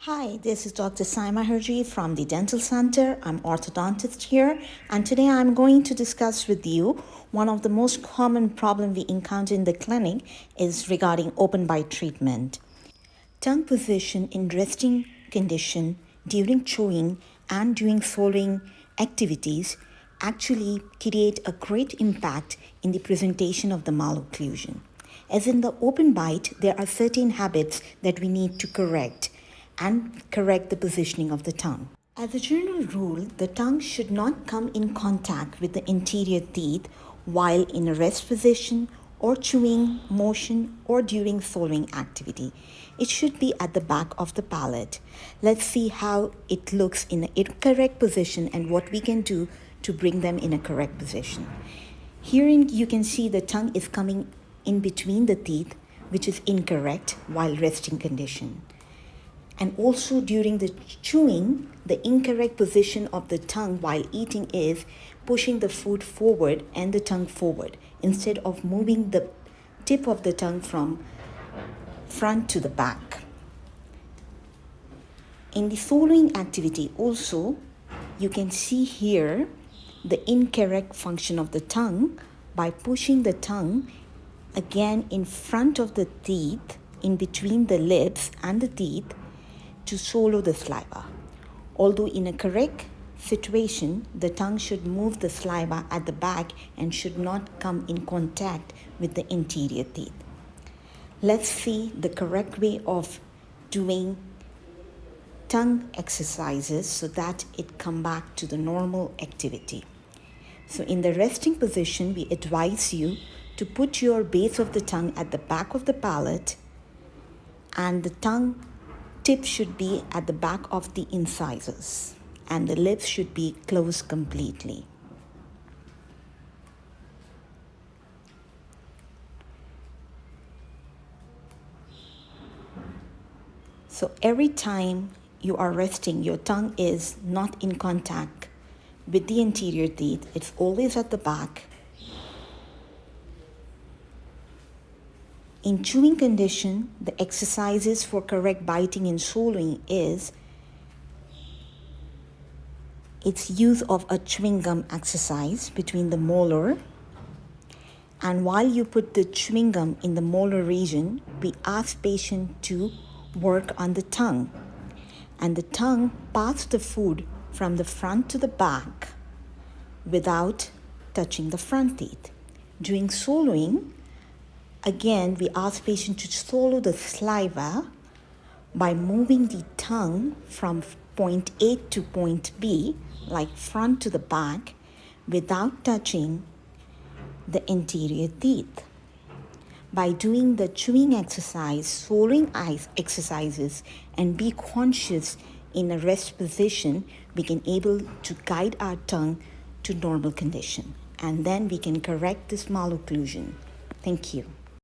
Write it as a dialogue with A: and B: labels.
A: Hi, this is Dr. Saima Harji from the Dental Center. I'm orthodontist here, and today I'm going to discuss with you one of the most common problems we encounter in the clinic is regarding open bite treatment. Tongue position in resting condition during chewing and during swallowing activities actually create a great impact in the presentation of the malocclusion. As in the open bite, there are certain habits that we need to correct the positioning of the tongue. As a general rule, the tongue should not come in contact with the interior teeth while in a rest position or chewing motion or during swallowing activity. It should be at the back of the palate. Let's see how it looks in an incorrect position and what we can do to bring them in a correct position. Here you can see the tongue is coming in between the teeth, which is incorrect while resting condition. And also during the chewing, the incorrect position of the tongue while eating is pushing the food forward and the tongue forward instead of moving the tip of the tongue from front to the back. In the swallowing activity also, you can see here the incorrect function of the tongue by pushing the tongue again in front of the teeth, in between the lips and the teeth, to swallow the saliva. Although in a correct situation, the tongue should move the saliva at the back and should not come in contact with the interior teeth. Let's see the correct way of doing tongue exercises so that it come back to the normal activity. So in the resting position, we advise you to put your base of the tongue at the back of the palate, and the tongue tip should be at the back of the incisors, and the lips should be closed completely. So every time you are resting, your tongue is not in contact with the interior teeth. It's always at the back. In chewing condition, the exercises for correct biting and swallowing is its use of a chewing gum exercise between the molar. And while you put the chewing gum in the molar region, we ask patient to work on the tongue. And the tongue pass the food from the front to the back without touching the front teeth. During swallowing, again, we ask patient to swallow the saliva by moving the tongue from point A to point B, like front to the back, without touching the interior teeth. By doing the chewing exercise, swallowing exercises, and be conscious in a rest position, we can able to guide our tongue to normal condition. And then we can correct this malocclusion. Thank you.